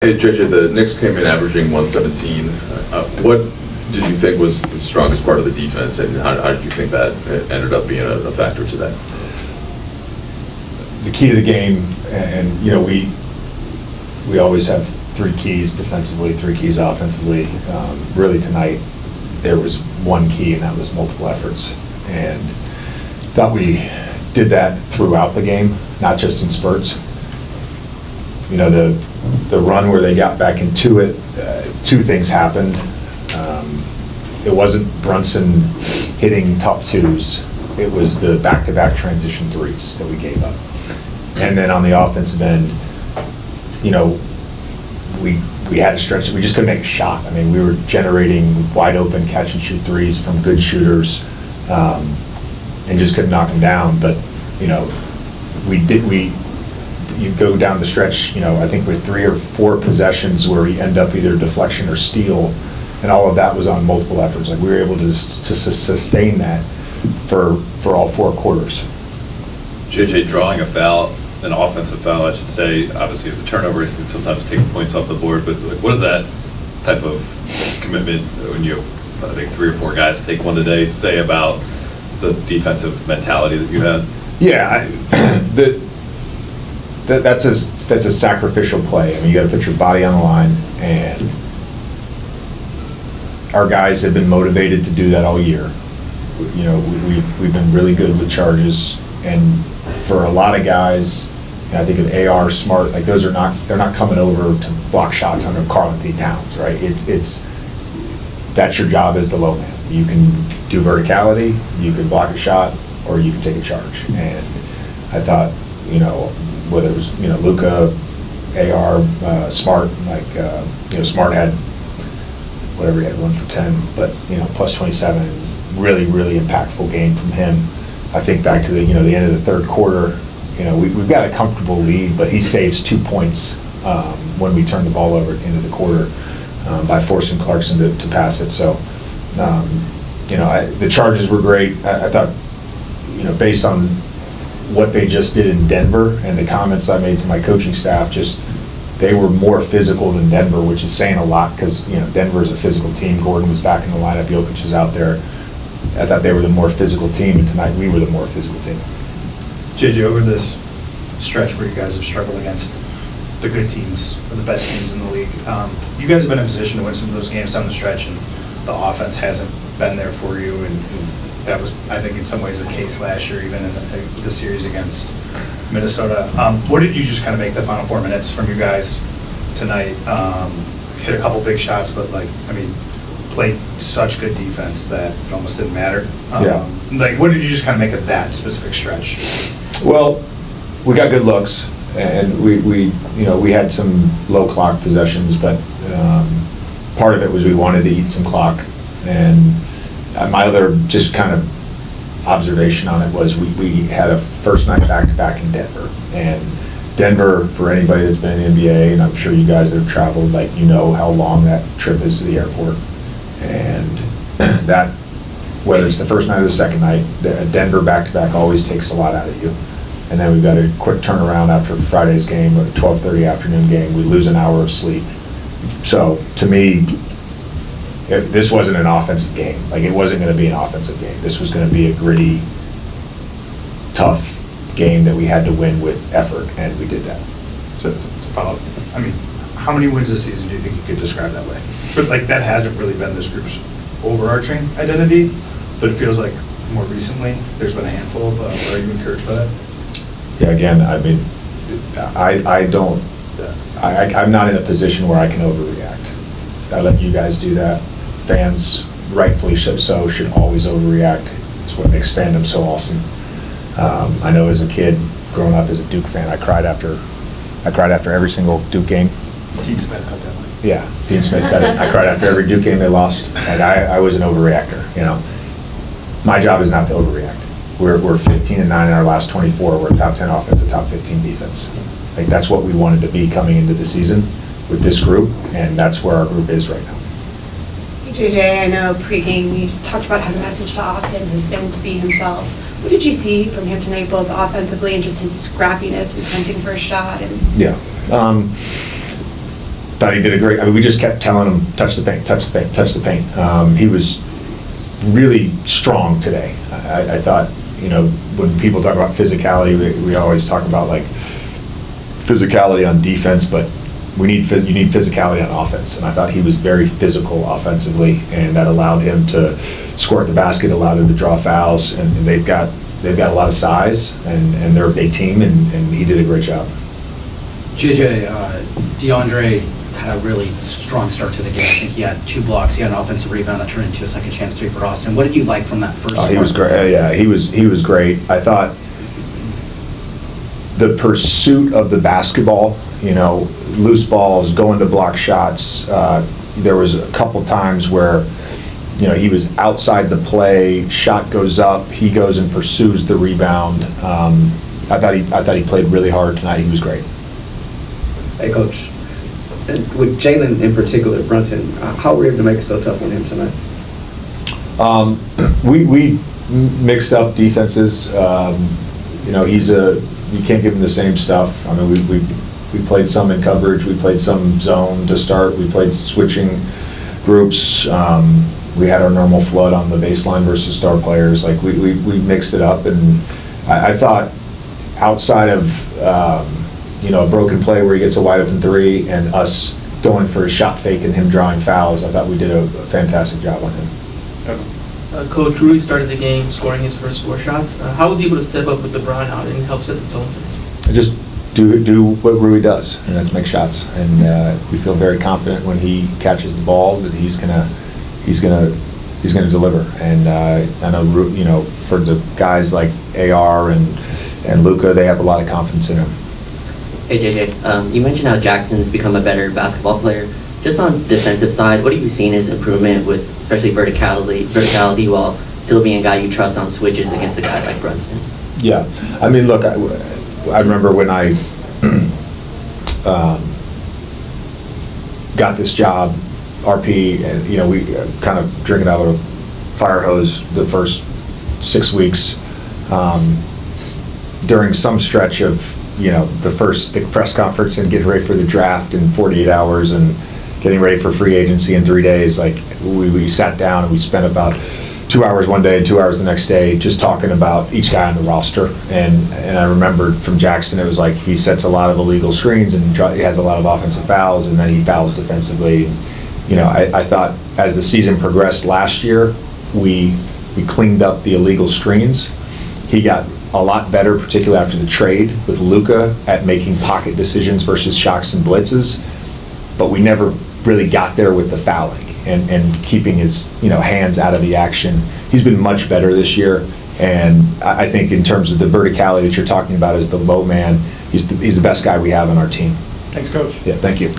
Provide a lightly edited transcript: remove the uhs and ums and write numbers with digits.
Hey, JJ, the Knicks came in averaging 117. What did you think was the strongest part of the defense, and how did you think that ended up being a factor to that? The key to the game, and we always have three keys defensively, three keys offensively. Really tonight, there was one key, and that was multiple efforts. And thought we did that throughout the game, not just in spurts. The run where they got back into it, two things happened. It wasn't Brunson hitting tough twos. It was the back-to-back transition threes that we gave up. And then on the offensive end, we had to stretch it. We just couldn't make a shot. I mean, we were generating wide-open catch-and-shoot threes from good shooters, and just couldn't knock them down. But, you go down the stretch, I think with 3 or 4 possessions where we end up either deflection or steal, and all of that was on multiple efforts. Like, we were able to sustain that for all 4 quarters. JJ, drawing a foul, an offensive foul, I should say, obviously as a turnover, it can sometimes take points off the board, but what is that type of commitment when you have, I think, 3 or 4 guys take one today, say about the defensive mentality that you had? Yeah, that's a sacrificial play. I mean, you got to put your body on the line, and our guys have been motivated to do that all year. We've been really good with charges, and for a lot of guys, I think of AR, Smart, like they're not coming over to block shots under Karl-Anthony Towns, right? It's that's your job as the low man. You can do verticality, you can block a shot, or you can take a charge. And I thought, whether it was Luka, AR, Smart, Smart had whatever, he had 1 for 10, but plus 27, really impactful game from him. I think back to the the end of the third quarter, we've got a comfortable lead, but he saves 2 points when we turn the ball over at the end of the quarter by forcing Clarkson to pass it. So the charges were great. I thought based on what they just did in Denver and the comments I made to my coaching staff, just they were more physical than Denver, which is saying a lot because Denver is a physical team. Gordon was back in the lineup, Jokic is out there. I thought they were the more physical team, and tonight we were the more physical team. JJ, over this stretch where you guys have struggled against the good teams, or the best teams in the league, you guys have been in a position to win some of those games down the stretch, and the offense hasn't been there for you, and that was, I think, in some ways the case last year, even in the series against Minnesota. What did you just kind of make the final 4 minutes from you guys tonight? Hit a couple big shots, but played such good defense that it almost didn't matter. What did you just kind of make of that specific stretch? Well, we got good looks, and we had some low clock possessions, but part of it was we wanted to eat some clock. And my other just kind of observation on it was we had a first night back-to-back in Denver. And Denver, for anybody that's been in the NBA, and I'm sure you guys that have traveled, how long that trip is to the airport. And that, whether it's the first night or the second night, Denver back-to-back always takes a lot out of you. And then we've got a quick turnaround after Friday's game, a 12:30 afternoon game. We lose an hour of sleep. So to me, this wasn't an offensive game. It wasn't going to be an offensive game. This was going to be a gritty, tough game that we had to win with effort, and we did that. So to follow up, how many wins this season do you think you could describe that way? But that hasn't really been this group's overarching identity, but it feels like more recently there's been a handful. Are you encouraged by that? Yeah, again, I'm not in a position where I can overreact. I let you guys do that. Fans, rightfully so, should always overreact. It's what makes fandom so awesome. I know as a kid, growing up as a Duke fan, I cried after every single Duke game. Dean Smith cut that one. Yeah, Dean Smith cut it. I cried after every Duke game they lost. I was an overreactor. My job is not to overreact. We're 15-9 in our last 24. We're a top 10 offense, a top 15 defense. That's what we wanted to be coming into the season with this group, and that's where our group is right now. JJ, I know pregame you talked about how the message to Austin has been to be himself. What did you see from him tonight, both offensively and just his scrappiness and hunting for a shot? Yeah. thought he did a great, I mean, we just kept telling him, touch the paint, touch the paint, touch the paint. He was really strong today. I thought, you know, when people talk about physicality, we always talk about like physicality on defense, but you need physicality on offense. And I thought he was very physical offensively, and that allowed him to score at the basket, allowed him to draw fouls, and they've got a lot of size, and they're a big team, and he did a great job. JJ, Deandre had a really strong start to the game. I think he had 2 blocks. He had an offensive rebound that turned into a second chance 3 for Austin. What did you like from that first? He was great. Yeah, he was great. I thought the pursuit of the basketball, you know, loose balls, going to block shots. There was a couple times where, you know, he was outside the play, shot goes up, he goes and pursues the rebound. I thought he played really hard tonight. He was great. Hey, Coach. And with Jalen in particular, Brunson, how were you able to make it so tough on him tonight? We mixed up defenses. You know, you can't give him the same stuff. I mean, we played some in coverage, we played some zone to start, we played switching groups. We had our normal flood on the baseline versus star players. Like we mixed it up, and I thought outside of you know, a broken play where he gets a wide open 3 and us going for a shot fake and him drawing fouls, I thought we did a fantastic job on him. Coach Rui started the game scoring his first 4 shots. How was he able to step up with LeBron out and help set the tone today? Just do what Rui does, and that's make shots. And we feel very confident when he catches the ball that he's gonna deliver. And I know, you know, for the guys like AR and Luka, they have a lot of confidence in him. Hey JJ, you mentioned how Jackson's become a better basketball player. Just on the defensive side, what have you seen as improvement with especially verticality while still being a guy you trust on switches against a guy like Brunson? Yeah, I mean, look, I remember when I got this job, RP, and you know, we kind of drinking out of a fire hose the first 6 weeks. During some stretch of, you know, the press conference and getting ready for the draft in 48 hours and getting ready for free agency in 3 days, like we sat down and we spent about 2 hours one day and 2 hours the next day just talking about each guy on the roster. And I remembered from Jaxson, it was like he sets a lot of illegal screens and he has a lot of offensive fouls, and then he fouls defensively. And, you know, I thought as the season progressed last year, we cleaned up the illegal screens. He got a lot better, particularly after the trade with Luka, at making pocket decisions versus shocks and blitzes, but we never really got there with the fouling and keeping his, you know, hands out of the action. He's been much better this year, and I think in terms of the verticality that you're talking about as the low man, he's the best guy we have on our team. Thanks, Coach. Yeah, thank you.